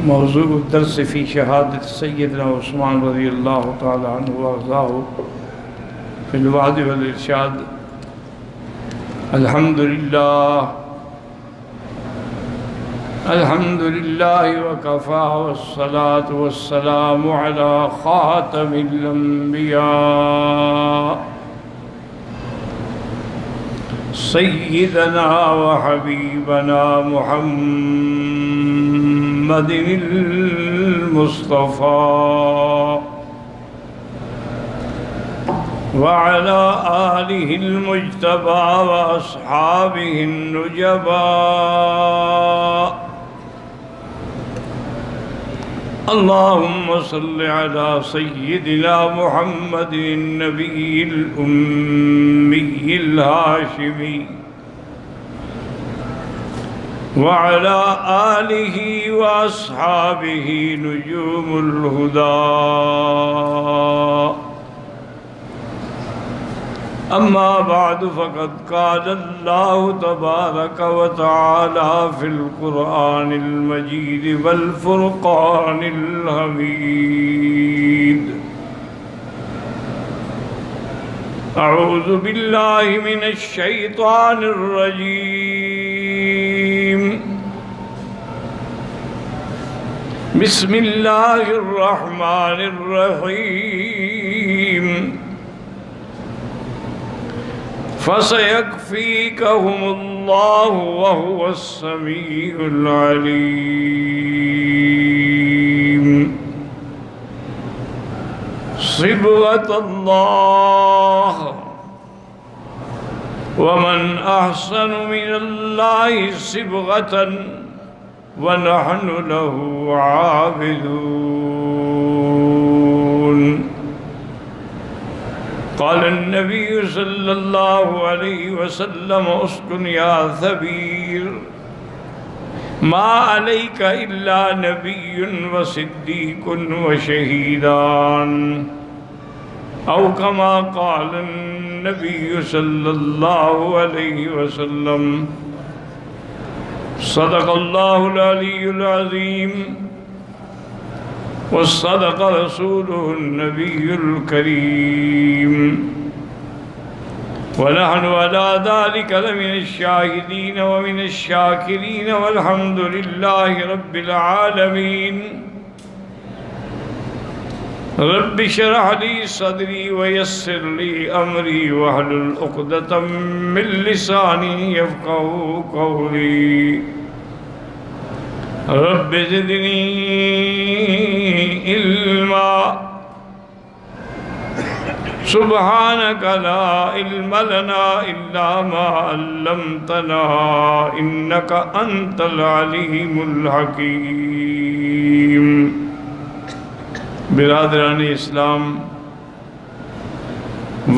موضوع الدرس فی شہادت سیدنا عثمان رضی اللہ تعالی عنہ وارضاہ فی الوعد والارشاد. الحمدللہ وکفا والصلاة والسلام علی خاتم الانبیاء سیدنا وحبیبنا محمد المصطفى وعلى آله المجتبى وأصحابه النجباء. اللهم صل على سيدنا محمد النبي الأمي الهاشمي وعلى آله وأصحابه نجوم الهدى. أما بعد فقد قال الله تبارك وتعالى في القرآن المجيد والفرقان الحميد. أعوذ بالله من الشيطان الرجيم. بسم الله الرحمن الرحيم. فسيكفيكهم الله وهو السميع العليم. صبغة الله ومن أحسن من الله صبغة ونحن له عابدون. قال النبي صلى الله عليه وسلم اسكن يا ثبير ما عليك إلا نبي وصديق وشهيدان أو كما قال النبي صلى الله عليه وسلم. صدق الله العلي العظيم وصدق رسوله النبي الكريم ونحن على ذلك لمن الشاهدين ومن الشاكرين والحمد لله رب العالمين. رب اشرح لي صدري ويسر لي أمري واحلل عقدة من لساني يفقهوا قولي. رب زدني علما سبحانك لا علم لنا إلا ما علمتنا إنك أنت العليم الحكيم. برادران اسلام،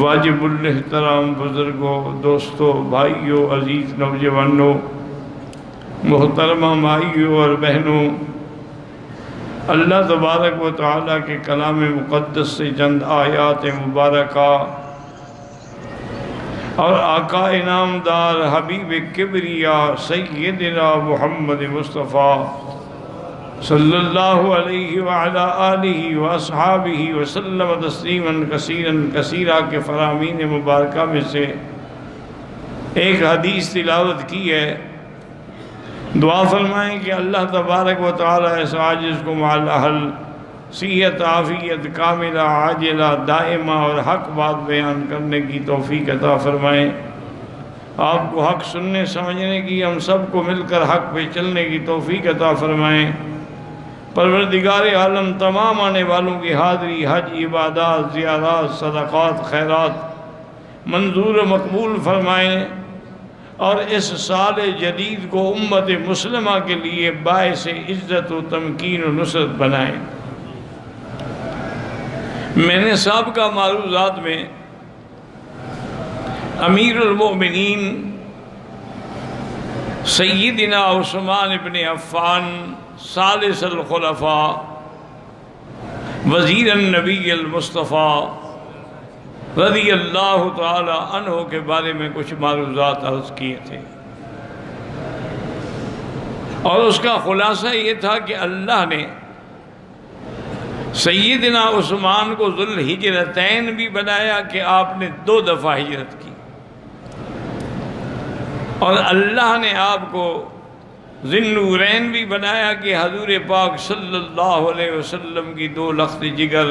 واجب الاحترام بزرگوں، دوستوں، بھائیوں، عزیز نوجوانوں، محترمہ مائیوں اور بہنوں، اللہ تبارک و تعالیٰ کے کلام مقدس سے چند آیات مبارکہ اور آقا انعامدار حبیب کبریا سیدنا محمد مصطفیٰ صلی اللہ علیہ وعلا آلہ واصحابہ وسلم تسلیما کثیرا کثیرا کے فرامین مبارکہ میں سے ایک حدیث تلاوت کی ہے. دعا فرمائیں کہ اللہ تبارک و تعالیٰ اس عاجز کو مع الاہل صحت عافیت کاملہ عاجلہ دائمہ اور حق بات بیان کرنے کی توفیق عطا فرمائیں. آپ کو حق سننے سمجھنے کی، ہم سب کو مل کر حق پہ چلنے کی توفیق عطا فرمائیں. پروردگار عالم تمام آنے والوں کی حاضری، حج، عبادات، زیارات، صدقات، خیرات منظور و مقبول فرمائیں اور اس سال جدید کو امت مسلمہ کے لیے باعث عزت و تمکین و نصرت بنائیں. میں نے سابقہ معروضات میں امیر المؤمنین سیدنا عثمان ابن عفان ثالث الخلفاء وزیر النبی المصطفیٰ رضی اللہ تعالی عنہ کے بارے میں کچھ معروضات عرض کیے تھے. اور اس کا خلاصہ یہ تھا کہ اللہ نے سیدنا عثمان کو ذو الہجرتین بھی بنایا کہ آپ نے 2 دفعہ ہجرت کی، اور اللہ نے آپ کو ذی النورین بھی بنایا کہ حضور پاک صلی اللہ علیہ وسلم کی 2 لخت جگر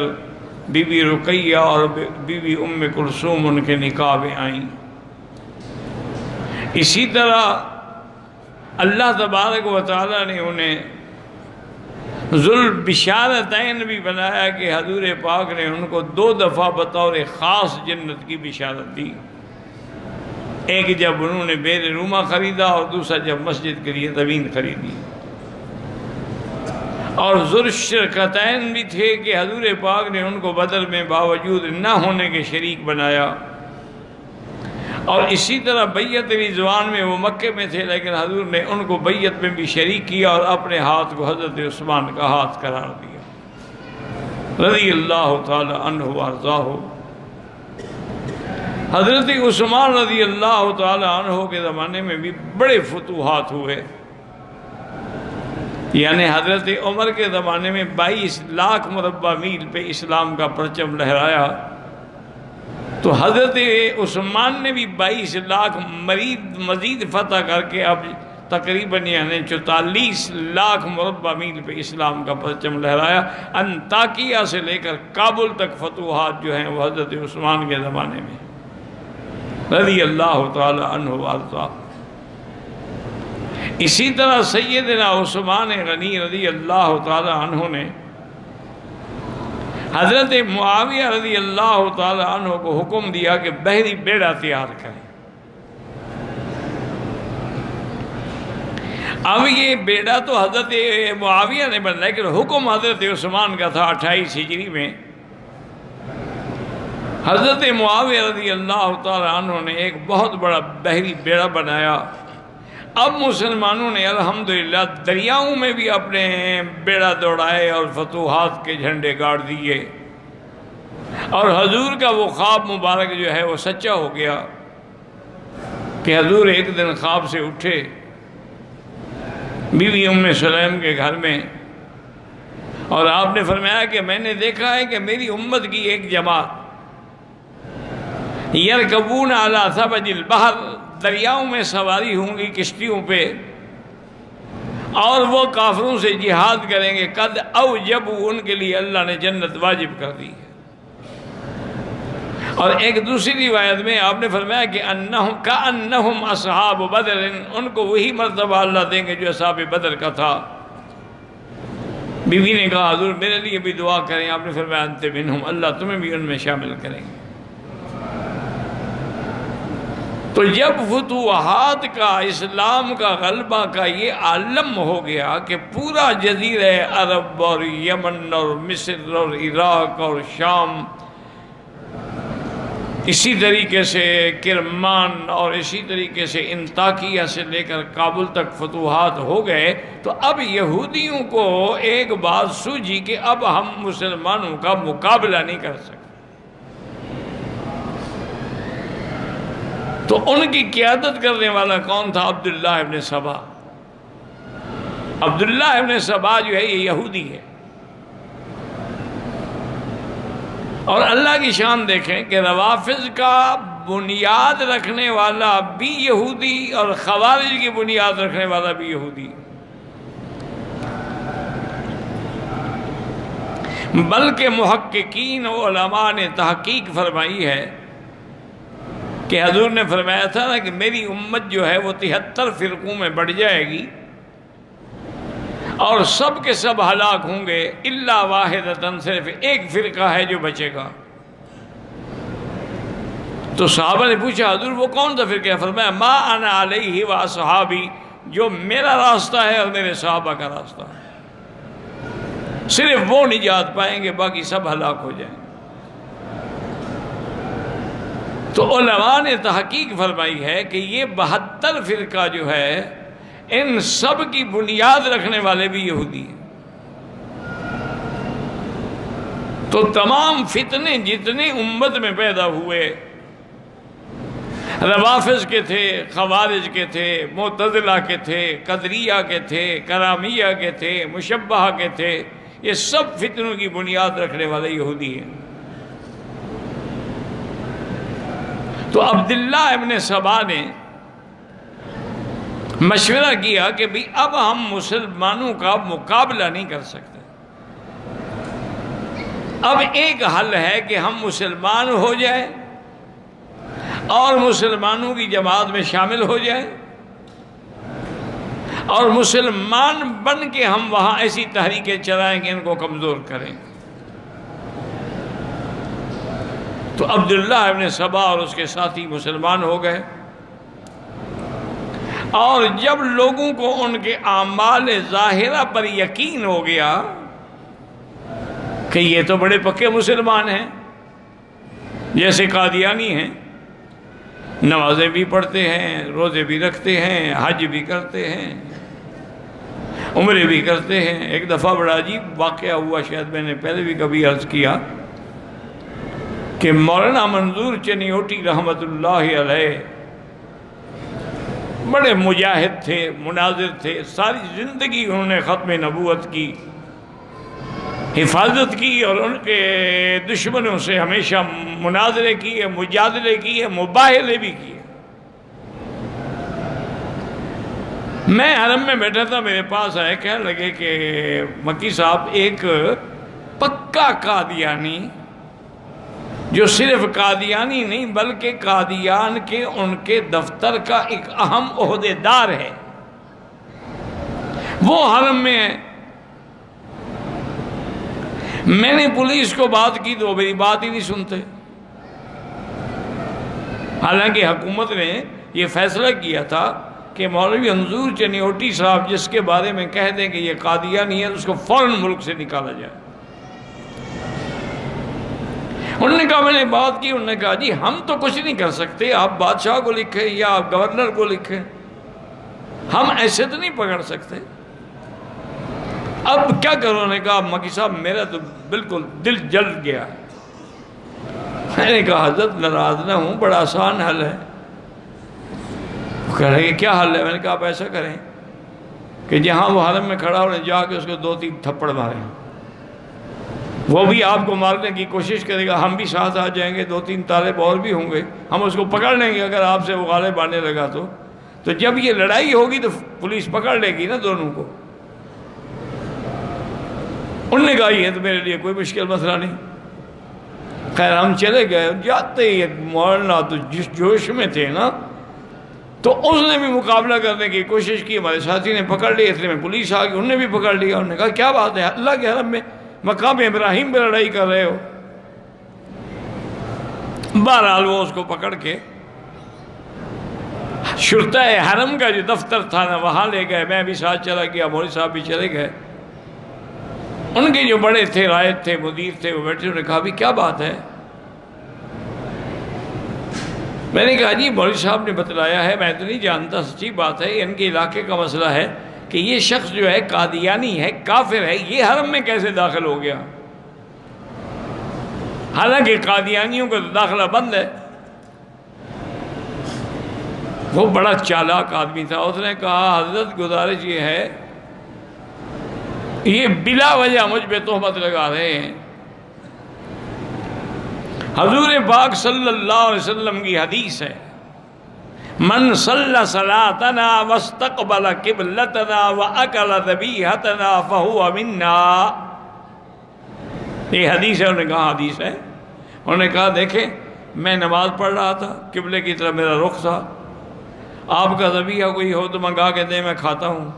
بی بی رقیہ اور بی بی ام کلثوم ان کے نکاح میں آئیں۔ اسی طرح اللہ تبارک و تعالیٰ نے انہیں ذو البشارتین بھی بنایا کہ حضور پاک نے ان کو 2 دفعہ بطور خاص جنت کی بشارت دی، ایک جب انہوں نے بیر روما خریدا اور دوسرا جب مسجد کے لیے زمین خریدی۔ اور ذو الشرکتین بھی تھے کہ حضور پاک نے ان کو بدر میں باوجود نہ ہونے کے شریک بنایا، اور اسی طرح بیعت رضوان میں وہ مکے میں تھے لیکن حضور نے ان کو بیعت میں بھی شریک کیا اور اپنے ہاتھ کو حضرت عثمان کا ہاتھ قرار دیا رضی اللہ تعالی عنہ وارضاہ۔ حضرت عثمان رضی اللہ تعالی عنہ کے زمانے میں بھی بڑے فتوحات ہوئے، یعنی حضرت عمر کے زمانے میں 22 لاکھ مربع میل پہ اسلام کا پرچم لہرایا، تو حضرت عثمان نے بھی 22 لاکھ مزید فتح کر کے اب تقریباً یعنی 44 لاکھ مربع میل پہ اسلام کا پرچم لہرایا۔ انطاکیہ سے لے کر کابل تک فتوحات جو ہیں وہ حضرت عثمان کے زمانے میں رضی اللہ تعالی عنہ وارضاہ۔ اسی طرح سیدنا عثمان غنی رضی اللہ تعالی عنہ نے حضرت معاویہ رضی اللہ تعالی عنہ کو حکم دیا کہ بحری بیڑا تیار کریں۔ اب یہ بیڑا تو حضرت معاویہ نے بنایا لیکن حکم حضرت عثمان کا تھا 28 ہجری میں۔ حضرت معاویہ رضی اللہ تعالی عنہ نے ایک بہت بڑا بحری بیڑا بنایا۔ اب مسلمانوں نے الحمدللہ دریاؤں میں بھی اپنے بیڑا دوڑائے اور فتوحات کے جھنڈے گاڑ دیے، اور حضور کا وہ خواب مبارک جو ہے وہ سچا ہو گیا کہ حضور ایک دن خواب سے اٹھے بی بی ام سلیم کے گھر میں، اور آپ نے فرمایا کہ میں نے دیکھا ہے کہ میری امت کی ایک جماعت یرکبون علی ثبج البحر، دریاؤں میں سواری ہوں گی کشتیوں پہ، اور وہ کافروں سے جہاد کریں گے۔ قد اوجبوا، ان کے لیے اللہ نے جنت واجب کر دی ہے۔ اور ایک دوسری روایت میں آپ نے فرمایا کہ کأنہم اصحاب بدر، ان کو وہی مرتبہ اللہ دیں گے جو اصحاب بدر کا تھا۔ بی بی نے کہا حضور میرے لیے بھی دعا کریں، آپ نے فرمایا انت منہم، اللہ تمہیں بھی ان میں شامل کریں گے۔ تو جب فتوحات کا، اسلام کا غلبہ کا یہ عالم ہو گیا کہ پورا جزیرہ عرب اور یمن اور مصر اور عراق اور شام، اسی طریقے سے کرمان اور اسی طریقے سے انطاکیہ سے لے کر کابل تک فتوحات ہو گئے، تو اب یہودیوں کو ایک بات سوجھی کہ اب ہم مسلمانوں کا مقابلہ نہیں کر سکتے۔ تو ان کی قیادت کرنے والا کون تھا؟ عبداللہ ابن سبا۔ عبداللہ ابن سبا جو ہے یہ یہودی ہے، اور اللہ کی شان دیکھیں کہ روافض کا بنیاد رکھنے والا بھی یہودی اور خوارج کی بنیاد رکھنے والا بھی یہودی، بلکہ محققین و علماء نے تحقیق فرمائی ہے کہ حضور نے فرمایا تھا نا کہ میری امت جو ہے وہ 73 فرقوں میں بڑھ جائے گی اور سب کے سب ہلاک ہوں گے الا واحدۃ، صرف ایک فرقہ ہے جو بچے گا۔ تو صحابہ نے پوچھا حضور وہ کون سا فرقہ ہے؟ فرمایا ما انا علیہ و اصحابی، جو میرا راستہ ہے اور میرے صحابہ کا راستہ ہے، صرف وہ نجات پائیں گے، باقی سب ہلاک ہو جائیں گے۔ تو علماء نے تحقیق فرمائی ہے کہ یہ 72 فرقہ جو ہے ان سب کی بنیاد رکھنے والے بھی یہودی ہیں۔ تو تمام فتنے جتنے امت میں پیدا ہوئے، روافض کے تھے، خوارج کے تھے، معتزلہ کے تھے، قدریہ کے تھے، کرامیہ کے تھے، مشبہہ کے تھے، یہ سب فتنوں کی بنیاد رکھنے والے یہودی ہیں۔ تو عبداللہ ابن سبا نے مشورہ کیا کہ بھی اب ہم مسلمانوں کا مقابلہ نہیں کر سکتے، اب ایک حل ہے کہ ہم مسلمان ہو جائیں اور مسلمانوں کی جماعت میں شامل ہو جائیں، اور مسلمان بن کے ہم وہاں ایسی تحریکیں چلائیں کہ ان کو کمزور کریں۔ تو عبداللہ ابن سبا اور اس کے ساتھی مسلمان ہو گئے، اور جب لوگوں کو ان کے اعمال ظاہرہ پر یقین ہو گیا کہ یہ تو بڑے پکے مسلمان ہیں، جیسے قادیانی ہیں، نمازیں بھی پڑھتے ہیں، روزے بھی رکھتے ہیں، حج بھی کرتے ہیں، عمرے بھی کرتے ہیں۔ ایک دفعہ بڑا عجیب واقعہ ہوا، شاید میں نے پہلے بھی کبھی عرض کیا، کہ مولانا منظور چنیوٹی رحمت اللہ علیہ بڑے مجاہد تھے، مناظر تھے، ساری زندگی انہوں نے ختم نبوت کی حفاظت کی، اور ان کے دشمنوں سے ہمیشہ مناظرے کیے، مجادلے کیے، مباہلے بھی کیے۔ میں حرم میں بیٹھا تھا، میرے پاس آئے، کہنے لگے کہ مکی صاحب ایک پکا قادیانی، جو صرف قادیانی نہیں بلکہ قادیان کے ان کے دفتر کا ایک اہم عہدیدار ہے، وہ حرم میں ہے۔ میں نے پولیس کو بات کی تو وہ میری بات ہی نہیں سنتے، حالانکہ حکومت نے یہ فیصلہ کیا تھا کہ مولوی منظور چنیوٹی صاحب جس کے بارے میں کہہ دیں کہ یہ قادیانی ہے، اس کو فوراً ملک سے نکالا جائے۔ انہوں نے کہا، میں نے بات کی، انہوں نے کہا جی ہم تو کچھ نہیں کر سکتے، آپ بادشاہ کو لکھیں یا آپ گورنر کو لکھیں، ہم ایسے تو نہیں پکڑ سکتے، اب کیا کرو؟ انہوں نے کہا مکی صاحب میرا تو بالکل دل جل گیا۔ میں نے کہا حضرت ناراض نہ ہوں، بڑا آسان حل ہے۔ وہ کہہ رہے کہ کیا حل ہے؟ میں نے کہا آپ ایسا کریں کہ جہاں وہ حرم میں کھڑا ہونے جا کے اس کو 2-3 تھپڑ ماریں، وہ بھی آپ کو مارنے کی کوشش کرے گا، ہم بھی ساتھ آ جائیں گے، 2-3 طالب اور بھی ہوں گے، ہم اس کو پکڑ لیں گے اگر آپ سے وہ غالب آنے لگا تو جب یہ لڑائی ہوگی تو پولیس پکڑ لے گی نا دونوں کو۔ انہوں نے کہا یہ تو میرے لیے کوئی مشکل مسئلہ نہیں۔ خیر ہم چلے گئے، جاتے ہی مولانا تو جس جوش میں تھے نا، تو اس نے بھی مقابلہ کرنے کی کوشش کی، ہمارے ساتھی نے پکڑ لیا، اس لیے میں پولیس آ گئی، انہوں نے بھی پکڑ لیا۔ انہوں نے کہا کیا بات ہے، اللہ کے حرم میں مقام ابراہیم پہ لڑائی کر رہے ہو؟ بہرحال وہ اس کو پکڑ کے شرطہ حرم کا جو دفتر تھا نا وہاں لے گئے، میں بھی ساتھ چلا گیا، مولوی صاحب بھی چلے گئے۔ ان کے جو بڑے تھے، رائد تھے، مدیر تھے، وہ بیٹھے، انہوں نے کہا بھی کیا بات ہے؟ میں نے کہا جی مولوی صاحب نے بتلایا ہے، میں تو نہیں جانتا، سچی بات ہے، ان کے علاقے کا مسئلہ ہے کہ یہ شخص جو ہے قادیانی ہے، کافر ہے، یہ حرم میں کیسے داخل ہو گیا؟ حالانکہ قادیانیوں کا داخلہ بند ہے۔ وہ بڑا چالاک آدمی تھا، اس نے کہا حضرت گزارش یہ ہے، یہ بلا وجہ مجھ پہ تہمت لگا رہے ہیں۔ حضور پاک صلی اللہ علیہ وسلم کی حدیث ہے، من صلی صلاتنا واستقبل قبلتنا واکل ذبیحتنا فہو منا۔ یہ حدیث ہے، انہوں نے کہا حدیث ہے۔ انہوں نے کہا دیکھیں میں نماز پڑھ رہا تھا، قبلے کی طرف میرا رخ تھا، آپ کا ذبیحہ کوئی ہو تو منگا کے دیں، میں کھاتا ہوں،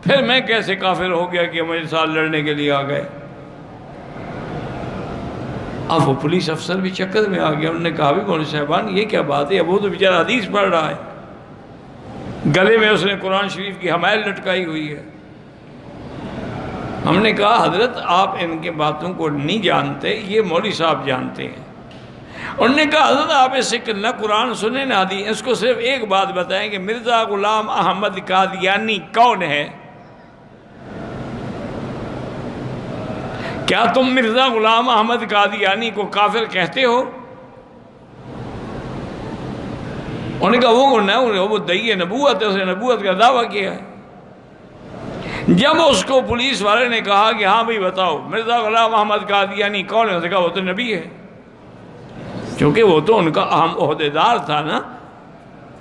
پھر میں کیسے کافر ہو گیا کہ میرے ساتھ لڑنے کے لیے آ گئے؟ اب وہ پولیس افسر بھی چکر میں آ گیا، انہوں نے کہا بھی مولوی صاحبان یہ کیا بات ہے؟ اب وہ تو بیچارہ حدیث پڑھ رہا ہے، گلے میں اس نے قرآن شریف کی حمائل لٹکائی ہوئی ہے۔ ہم نے کہا حضرت آپ ان کے باتوں کو نہیں جانتے، یہ مولوی صاحب جانتے ہیں۔ انہوں نے کہا حضرت آپ اس سے نہ قرآن سنیں نہ حدیث، اس کو صرف ایک بات بتائیں کہ مرزا غلام احمد قادیانی کون ہے؟ کیا تم مرزا غلام احمد قادیانی کو کافر کہتے ہو؟ انہوں نے کہا وہ کون ہے؟ وہ دعی نبوت ہے، اس نے نبوت کا دعویٰ کیا ہے۔ جب اس کو پولیس والے نے کہا کہ ہاں بھائی بتاؤ مرزا غلام احمد قادیانی کون ہے، اس نے کہا وہ تو نبی ہے، چونکہ وہ تو ان کا اہم عہدیدار تھا نا،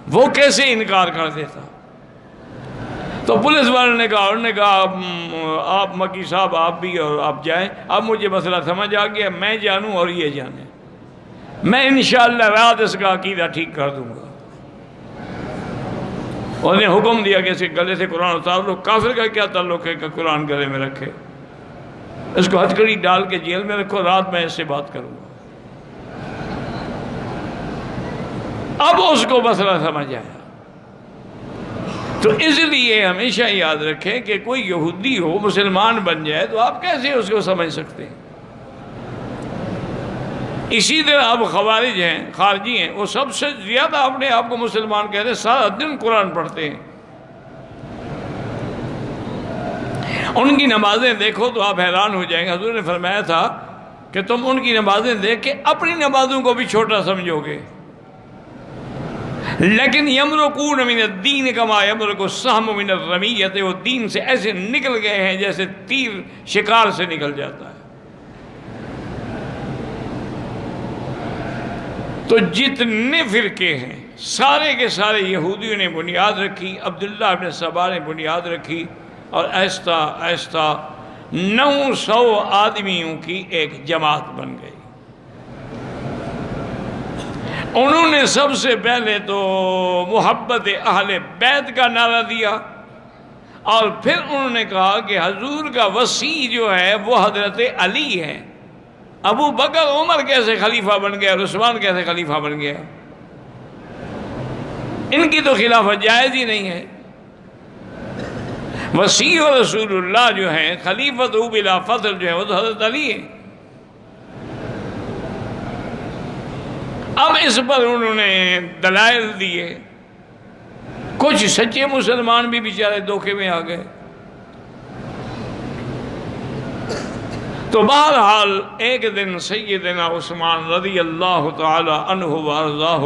وہ کیسے انکار کر دیتا؟ تو پولیس والے نے کہا، انہوں نے کہا آپ مکی صاحب آپ بھی اور آپ جائیں، اب مجھے مسئلہ سمجھ آ گیا، میں جانوں اور یہ جانے، میں انشاءاللہ رات اس کا عقیدہ ٹھیک کر دوں گا۔ اور نے حکم دیا کہ اسے گلے سے قرآن اتار لو۔ کافر کا کیا تعلق ہے کہ قرآن گلے میں رکھے؟ اس کو ہتھکڑی ڈال کے جیل میں رکھو، رات میں اس سے بات کروں گا۔ اب اس کو مسئلہ سمجھ آیا۔ تو اس لیے ہمیشہ یاد رکھیں کہ کوئی یہودی ہو مسلمان بن جائے تو آپ کیسے اس کو سمجھ سکتے ہیں؟ اسی طرح آپ خوارج ہیں، خارجی ہیں، وہ سب سے زیادہ اپنے آپ کو مسلمان کہتے ہیں، سارا دن قرآن پڑھتے ہیں، ان کی نمازیں دیکھو تو آپ حیران ہو جائیں گے۔ حضور نے فرمایا تھا کہ تم ان کی نمازیں دیکھ کے اپنی نمازوں کو بھی چھوٹا سمجھو گے، لیکن یمرقون من الدین کما یمرق السہم من الرمیۃ، وہ دین سے ایسے نکل گئے ہیں جیسے تیر شکار سے نکل جاتا ہے۔ تو جتنے فرقے ہیں سارے کے سارے یہودیوں نے بنیاد رکھی، عبداللہ ابن سبا نے بنیاد رکھی، اور آہستہ آہستہ 900 آدمیوں کی ایک جماعت بن گئی۔ انہوں نے سب سے پہلے تو محبت اہل بیت کا نعرہ دیا، اور پھر انہوں نے کہا کہ حضور کا وصی جو ہے وہ حضرت علی ہے۔ ابو بکر عمر کیسے خلیفہ بن گیا اور عثمان کیسے خلیفہ بن گیا؟ ان کی تو خلافت جائز ہی نہیں ہے۔ وصی و رسول اللہ جو ہیں، خلیفت بلا فضل جو ہے، وہ تو حضرت علی ہے۔ اب اس پر انہوں نے دلائل دیے، کچھ سچے مسلمان بھی بیچارے دھوکے میں آ گئے۔ تو بہرحال ایک دن سیدنا عثمان رضی اللہ تعالی عنہ وارضاہ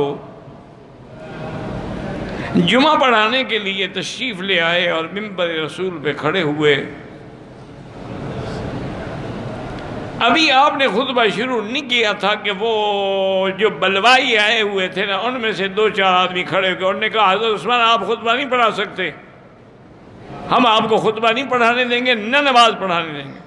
جمعہ پڑھانے کے لیے تشریف لے آئے اور منبر رسول پہ کھڑے ہوئے۔ ابھی آپ نے خطبہ شروع نہیں کیا تھا کہ وہ جو بلوائی آئے ہوئے تھے نا، ان میں سے 2-4 آدمی کھڑے ہو کے انہوں نے کہا حضرت عثمان آپ خطبہ نہیں پڑھا سکتے، ہم آپ کو خطبہ نہیں پڑھانے دیں گے، نہ نماز پڑھانے دیں گے۔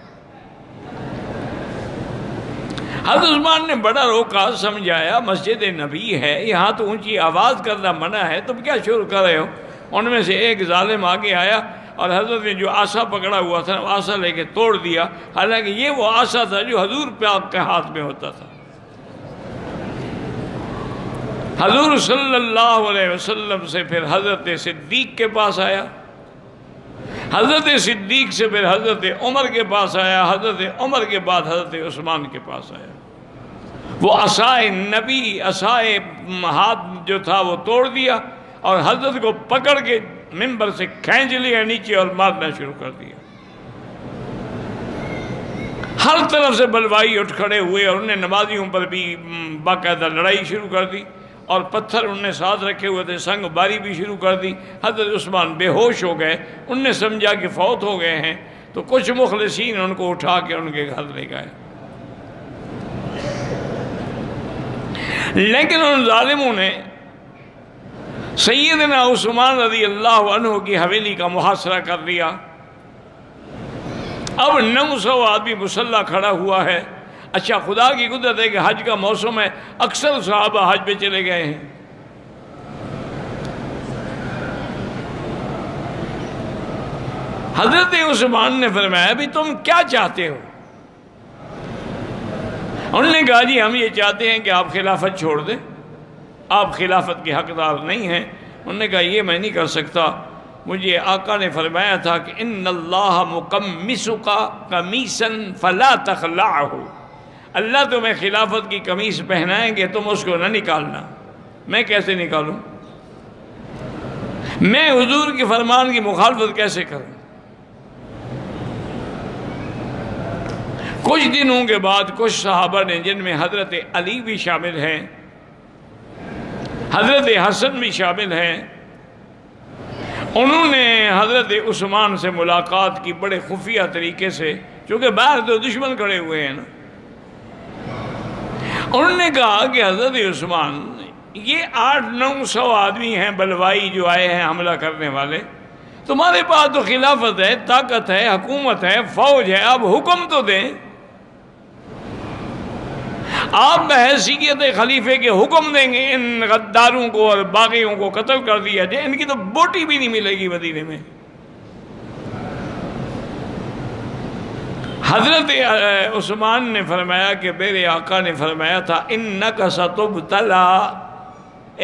حضرت عثمان نے بڑا روکا، سمجھایا مسجد نبی ہے، یہاں تو اونچی آواز کرنا منع ہے، تم کیا شروع کر رہے ہو؟ ان میں سے ایک ظالم آگے آیا اور حضرت نے جو آسا پکڑا ہوا تھا آسا لے کے توڑ دیا، حالانکہ یہ وہ آسا تھا جو حضور پاک کے ہاتھ میں ہوتا تھا۔ حضور صلی اللہ علیہ وسلم سے پھر حضرت صدیق کے پاس آیا، حضرت صدیق سے پھر حضرت عمر کے پاس آیا، حضرت عمر کے بعد حضرت عثمان کے پاس آیا۔ وہ عصائے نبی، عصائے ہاتھ جو تھا وہ توڑ دیا اور حضرت کو پکڑ کے منبر سے کھینچ لیا نیچے اور مارنا شروع کر دیا۔ ہر طرف سے بلوائی اٹھ کھڑے ہوئے اور انہیں نمازیوں پر بھی باقاعدہ لڑائی شروع کر دی، اور پتھر انہوں نے ساتھ رکھے ہوئے تھے، سنگ باری بھی شروع کر دی۔ حضرت عثمان بے ہوش ہو گئے، انہوں نے سمجھا کہ فوت ہو گئے ہیں، تو کچھ مخلصین ان کو اٹھا کے ان کے گھر لے گئے، لیکن ان ظالموں نے سیدنا عثمان رضی اللہ عنہ کی حویلی کا محاصرہ کر دیا۔ اب 900 آدمی مسلح کھڑا ہوا ہے۔ اچھا خدا کی قدرت ہے کہ حج کا موسم ہے، اکثر صحابہ حج پہ چلے گئے ہیں۔ حضرت عثمان نے فرمایا بھی تم کیا چاہتے ہو؟ انہوں نے کہا جی ہم یہ چاہتے ہیں کہ آپ خلافت چھوڑ دیں، آپ خلافت کے حقدار نہیں ہیں۔ انہوں نے کہا یہ میں نہیں کر سکتا، مجھے آقا نے فرمایا تھا کہ ان اللہ مقمصک قمیصا فلا تخلعہ، اللہ تمہیں خلافت کی قمیص پہنائیں گے، تم اس کو نہ نکالنا۔ میں کیسے نکالوں؟ میں حضور کے فرمان کی مخالفت کیسے کروں؟ کچھ دنوں کے بعد کچھ صحابہ نے، جن میں حضرت علی بھی شامل ہیں، حضرت حسن بھی شامل ہیں. انہوں نے حضرت عثمان سے ملاقات کی بڑے خفیہ طریقے سے، چونکہ باہر تو دشمن کھڑے ہوئے ہیں نا. انہوں نے کہا کہ حضرت عثمان، یہ 800-900 آدمی ہیں بلوائی جو آئے ہیں حملہ کرنے والے، تمہارے پاس تو خلافت ہے، طاقت ہے، حکومت ہے، فوج ہے، اب حکم تو دیں. آپ بحیثیت خلیفے کے حکم دیں گے ان غداروں کو اور باغیوں کو قتل کر دیا جائے، ان کی تو بوٹی بھی نہیں ملے گی مدینے میں. حضرت عثمان نے فرمایا کہ میرے آقا نے فرمایا تھا انک ستبتلا،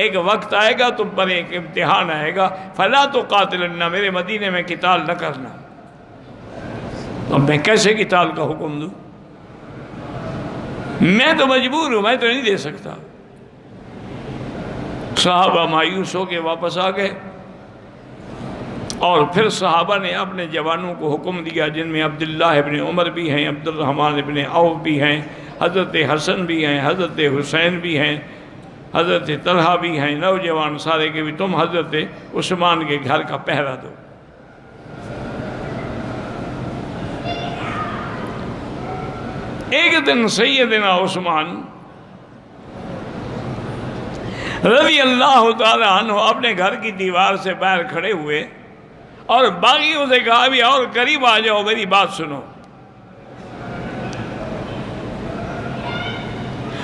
ایک وقت آئے گا تم پر ایک امتحان آئے گا، فلا تقاتلن، میرے مدینے میں قتال نہ کرنا. اب میں کیسے قتال کا حکم دوں؟ میں تو مجبور ہوں، میں تو نہیں دے سکتا. صحابہ مایوس ہو کے واپس آ گئے، اور پھر صحابہ نے اپنے جوانوں کو حکم دیا، جن میں عبداللہ ابن عمر بھی ہیں، عبد الرحمن ابن عوف بھی ہیں، حضرت حسن بھی ہیں، حضرت حسین بھی ہیں، حضرت طلحہ بھی ہیں، نوجوان سارے کے بھی، تم حضرت عثمان کے گھر کا پہرا دو. ایک دن سیدنا عثمان رضی اللہ تعالیٰ عنہ اپنے گھر کی دیوار سے باہر کھڑے ہوئے اور باغیوں سے کہا بھی اور قریب آ جاؤ، میری بات سنو.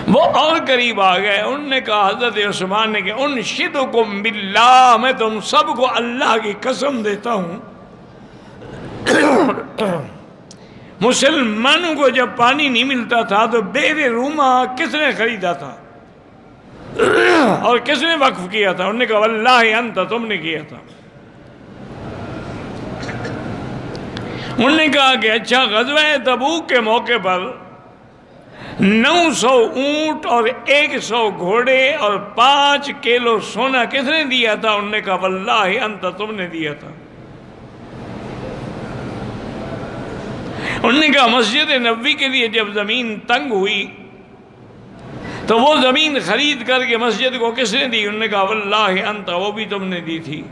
وہ اور قریب آ گئے. انہوں نے کہا حضرت عثمان نے کہ انشدکم باللہ، میں تم سب کو اللہ کی قسم دیتا ہوں، مسلمانوں کو جب پانی نہیں ملتا تھا تو بئر روما کس نے خریدا تھا اور کس نے وقف کیا تھا؟ انہوں نے کہا واللہ انت، تم نے کیا تھا. انہوں نے کہا کہ اچھا، غزوہ تبوک کے موقع پر 900 اونٹ اور 100 گھوڑے اور 5 کلو سونا کس نے دیا تھا؟ انہوں نے کہا واللہ انت، تم نے دیا تھا. انہوں نے کہا مسجد نبوی کے لیے جب زمین تنگ ہوئی تو وہ زمین خرید کر کے مسجد کو کس نے دی؟ انہوں نے کہا واللہ انت، وہ بھی تم نے دی تھی.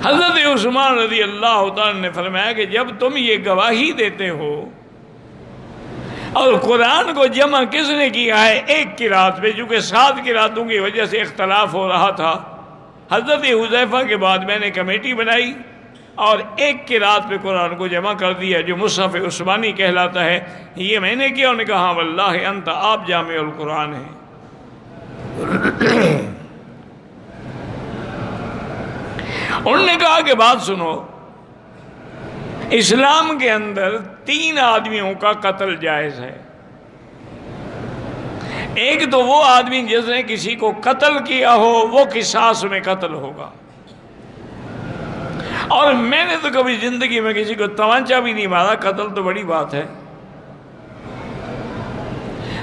حضرت عثمان رضی اللہ تعالیٰ نے فرمایا کہ جب تم یہ گواہی دیتے ہو، اور قرآن کو جمع کس نے کیا ہے؟ ایک قرات پہ، چونکہ 7 قراتوں کی وجہ سے اختلاف ہو رہا تھا. حضرت حذیفہ کے بعد میں نے کمیٹی بنائی اور ایک قرات پہ قرآن کو جمع کر دیا، جو مصحف عثمانی کہلاتا ہے. یہ میں نے کیا؟ انہوں نے کہا ہاں واللہ انت، آپ جامع القرآن ہیں. انہوں نے کہا کہ بات سنو، اسلام کے اندر 3 آدمیوں کا قتل جائز ہے. ایک تو وہ آدمی جس نے کسی کو قتل کیا ہو، وہ قصاص میں قتل ہوگا. اور میں نے تو کبھی زندگی میں کسی کو تمانچہ بھی نہیں مارا، قتل تو بڑی بات ہے.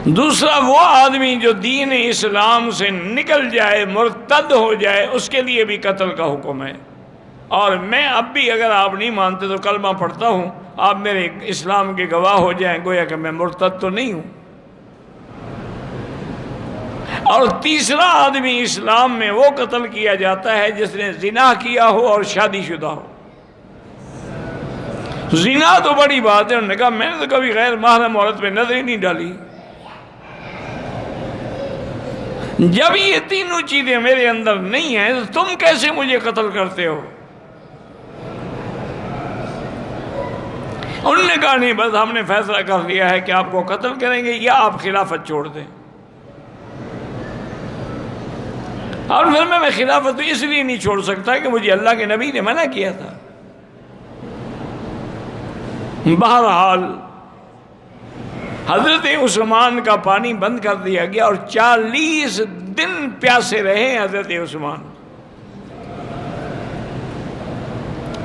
دوسرا وہ آدمی جو دین اسلام سے نکل جائے، مرتد ہو جائے، اس کے لیے بھی قتل کا حکم ہے. اور میں اب بھی اگر آپ نہیں مانتے تو کلمہ پڑھتا ہوں، آپ میرے اسلام کے گواہ ہو جائیں، گویا کہ میں مرتد تو نہیں ہوں. اور تیسرا آدمی اسلام میں وہ قتل کیا جاتا ہے جس نے زنا کیا ہو اور شادی شدہ ہو. زنا تو بڑی بات ہے. انہوں نے کہا میں نے تو کبھی غیر محرم عورت پہ نظر ہی نہیں ڈالی. جب یہ تینوں چیزیں میرے اندر نہیں ہیں تو تم کیسے مجھے قتل کرتے ہو؟ انہوں نے کہا نہیں، بس ہم نے فیصلہ کر لیا ہے کہ آپ کو قتل کریں گے یا آپ خلافت چھوڑ دیں. اور پھر میں خلافت اس لیے نہیں چھوڑ سکتا کہ مجھے اللہ کے نبی نے منع کیا تھا. بہرحال حضرت عثمان کا پانی بند کر دیا گیا اور 40 دن پیاسے رہے حضرت عثمان.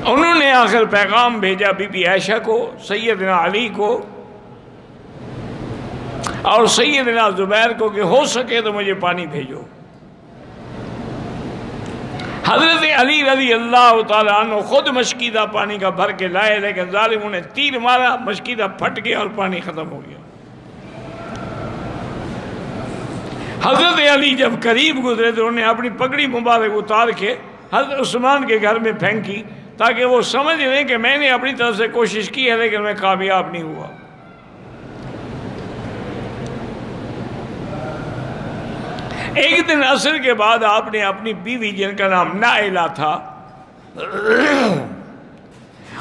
انہوں نے آخر پیغام بھیجا بی بی عائشہ کو، سیدنا علی کو اور سیدنا زبیر کو کہ ہو سکے تو مجھے پانی بھیجو. حضرت علی رضی اللہ تعالیٰ عنہ خود مشکیدہ پانی کا بھر کے لائے، لیکن ظالموں نے تیر مارا، مشکیدہ پھٹ گیا اور پانی ختم ہو گیا. حضرت علی جب قریب گزرے تو انہوں نے اپنی پگڑی مبارک اتار کے حضرت عثمان کے گھر میں پھینکی تاکہ وہ سمجھ لیں کہ میں نے اپنی طرف سے کوشش کی ہے لیکن میں کامیاب نہیں ہوا. ایک دن عصر کے بعد آپ نے اپنی بیوی جن کا نام نائلہ تھا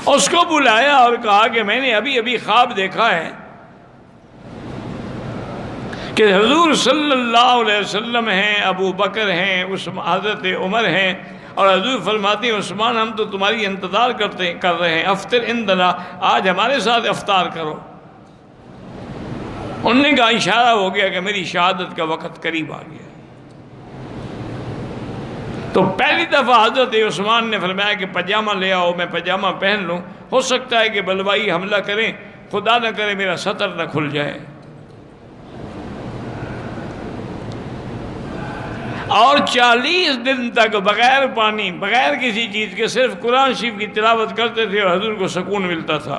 اس کو بلایا اور کہا کہ میں نے ابھی ابھی خواب دیکھا ہے کہ حضور صلی اللہ علیہ وسلم ہیں، ابو بکر ہیں، حضرت عمر ہیں، اور حضور فرماتے ہیں عثمان ہم تو تمہاری انتظار کر رہے ہیں، افطر عندنا، آج ہمارے ساتھ افطار کرو. انہوں نے کہا اشارہ ہو گیا کہ میری شہادت کا وقت قریب آ گیا. تو پہلی دفعہ حضرت عثمان نے فرمایا کہ پجامہ لے آؤ، میں پجامہ پہن لوں، ہو سکتا ہے کہ بلوائی حملہ کریں، خدا نہ کرے میرا سطر نہ کھل جائے. اور 40 دن تک بغیر پانی، بغیر کسی چیز کے صرف قرآن شریف کی تلاوت کرتے تھے اور حضور کو سکون ملتا تھا.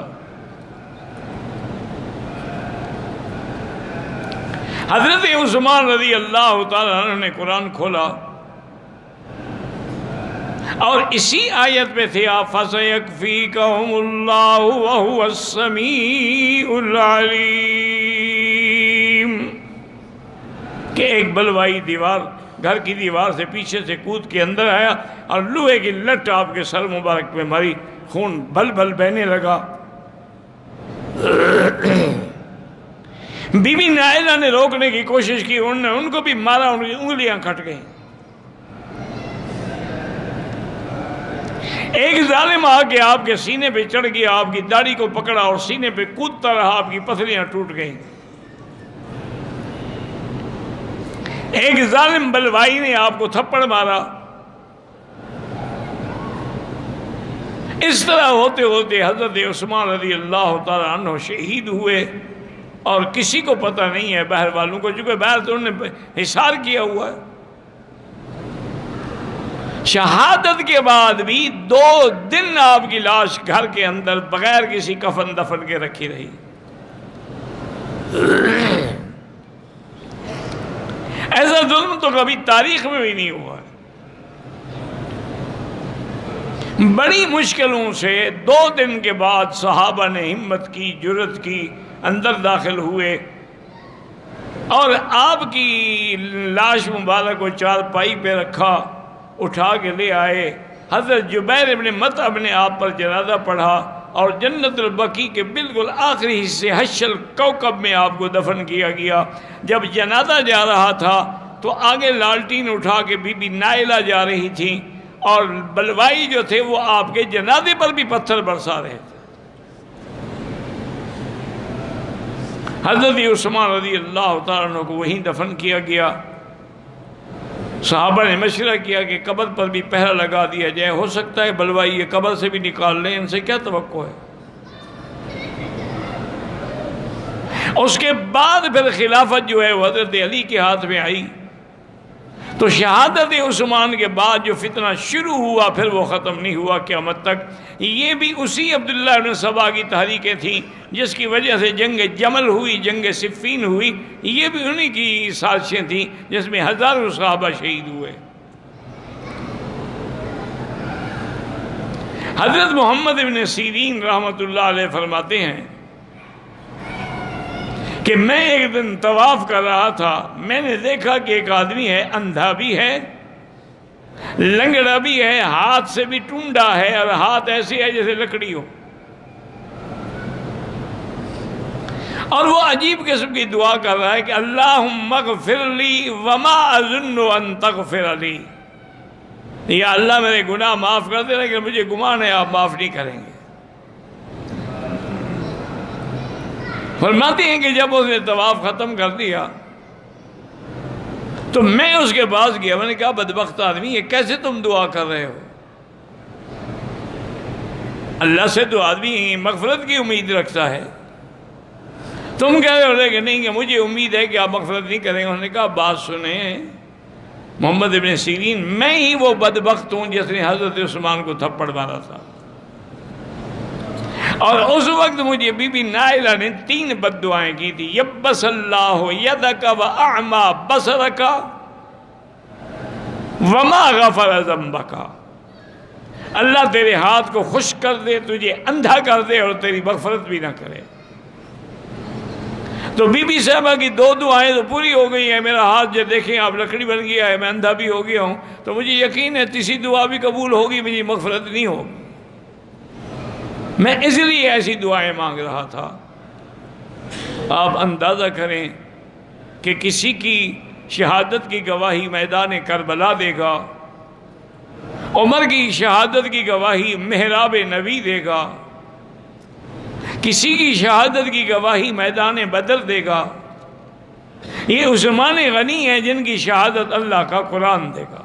حضرت عثمان رضی اللہ تعالیٰ عنہ نے قرآن کھولا اور اسی آیت پہ تھے آپ فَسَيَكْفِيكَهُمُ اللَّهُ وَهُوَ السَّمِيعُ الْعَلِيمُ کہ ایک بلوائی گھر کی دیوار سے پیچھے سے کود کے اندر آیا اور لوہے کی لٹ آپ کے سر مبارک پہ ماری، خون بل بل بہنے لگا. بی بی نائلہ نے روکنے کی کوشش کی، انہوں نے ان کو بھی مارا، ان کی انگلیاں کٹ گئیں. ایک ظالم آ کے آپ کے سینے پہ چڑھ گیا، آپ کی داڑھی کو پکڑا اور سینے پہ کودتا رہا، آپ کی پسلیاں ٹوٹ گئیں. ایک ظالم بلوائی نے آپ کو تھپڑ مارا. اس طرح ہوتے ہوتے حضرت عثمان رضی اللہ تعالیٰ عنہ شہید ہوئے اور کسی کو پتہ نہیں ہے باہر والوں کو، چونکہ باہر تو انہوں نے حصار کیا ہوا ہے. شہادت کے بعد بھی 2 دن آپ کی لاش گھر کے اندر بغیر کسی کفن دفن کے رکھی رہی. ایسا ظلم تو کبھی تاریخ میں بھی نہیں ہوا ہے. بڑی مشکلوں سے 2 دن کے بعد صحابہ نے ہمت کی، جرأت کی، اندر داخل ہوئے اور آپ کی لاش مبارک کو چارپائی پہ رکھا، اٹھا کے لے آئے. حضرت جبیر ابن مطعم نے آپ پر جنازہ پڑھا اور جنت البقیع کے بالکل آخری حصے حش الکوکب میں آپ کو دفن کیا گیا. جب جنازہ جا رہا تھا تو آگے لالٹین اٹھا کے بی بی نائلہ جا رہی تھیں اور بلوائی جو تھے وہ آپ کے جنازے پر بھی پتھر برسا رہے تھے. حضرت عثمان رضی اللہ تعالیٰ عنہ کو وہیں دفن کیا گیا. صحابہ نے مشورہ کیا کہ قبر پر بھی پہرا لگا دیا جائے، ہو سکتا ہے بلوائی یہ قبر سے بھی نکال لیں، ان سے کیا توقع ہے. اس کے بعد پھر خلافت جو ہے وہ حضرت علی کے ہاتھ میں آئی. تو شہادت عثمان کے بعد جو فتنہ شروع ہوا پھر وہ ختم نہیں ہوا قیامت تک. یہ بھی اسی عبداللہ بن سبا کی تحریکیں تھیں جس کی وجہ سے جنگ جمل ہوئی، جنگ صفین ہوئی. یہ بھی انہی کی سازشیں تھیں جس میں ہزاروں صحابہ شہید ہوئے. حضرت محمد بن سیرین رحمۃ اللہ علیہ فرماتے ہیں کہ میں ایک دن طواف کر رہا تھا، میں نے دیکھا کہ ایک آدمی ہے، اندھا بھی ہے، لنگڑا بھی ہے، ہاتھ سے بھی ٹونڈا ہے اور ہاتھ ایسے ہے جیسے لکڑی ہو، اور وہ عجیب قسم کی دعا کر رہا ہے کہ اللہم اغفر لی وما اظن ان تغفر لی. یا اللہ میرے گناہ معاف کر دے، لیکن مجھے گمان ہے آپ معاف نہیں کریں گے. فرماتے ہیں کہ جب اس نے طواف ختم کر دیا تو میں اس کے پاس گیا، میں نے کہا بدبخت آدمی یہ کیسے تم دعا کر رہے ہو؟ اللہ سے تو آدمی مغفرت کی امید رکھتا ہے، تم کہہ رہے ہو کہ نہیں کہ مجھے امید ہے کہ آپ مغفرت نہیں کریں گے. انہوں نے کہا بات سنیں محمد ابن سیرین، میں ہی وہ بدبخت ہوں جس نے حضرت عثمان کو تھپڑ مارا تھا. اور اس وقت مجھے بی بی نائلہ نے 3 بد دعائیں کی تھی، یبس اللہ یدک واعمی بصرک وما غفر ذنبک، اللہ تیرے ہاتھ کو خشک کر دے، تجھے اندھا کر دے اور تیری مغفرت بھی نہ کرے۔ تو بی بی صاحبہ کی 2 دعائیں تو پوری ہو گئی ہیں، میرا ہاتھ جو دیکھیں آپ لکڑی بن گیا ہے، میں اندھا بھی ہو گیا ہوں، تو مجھے یقین ہے تیسری دعا بھی قبول ہوگی، مجھے مغفرت نہیں ہوگی۔ میں اس لیے ایسی دعائیں مانگ رہا تھا۔ آپ اندازہ کریں کہ کسی کی شہادت کی گواہی میدان کربلا دے گا، عمر کی شہادت کی گواہی محراب نبی دے گا، کسی کی شہادت کی گواہی میدان بدر دے گا، یہ عثمان غنی ہیں جن کی شہادت اللہ کا قرآن دے گا،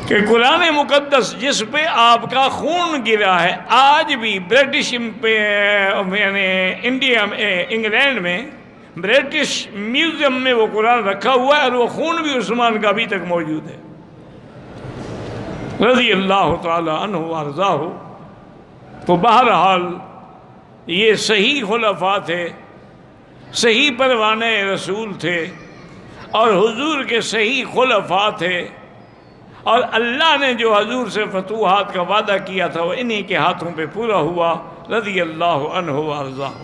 کہ قرآن مقدس جس پہ آپ کا خون گرا ہے، آج بھی برٹش یعنی انڈیا میں، انگلینڈ میں برٹش میوزیم میں وہ قرآن رکھا ہوا ہے، اور وہ خون بھی عثمان کا ابھی تک موجود ہے رضی اللہ تعالی عنہ وارضاہ۔ تو بہرحال یہ صحیح خلفاء تھے، صحیح پروانے رسول تھے، اور حضور کے صحیح خلفاء تھے، اور اللہ نے جو حضور سے فتوحات کا وعدہ کیا تھا وہ انہی کے ہاتھوں پہ پورا ہوا رضی اللہ عنہ وارضاہ۔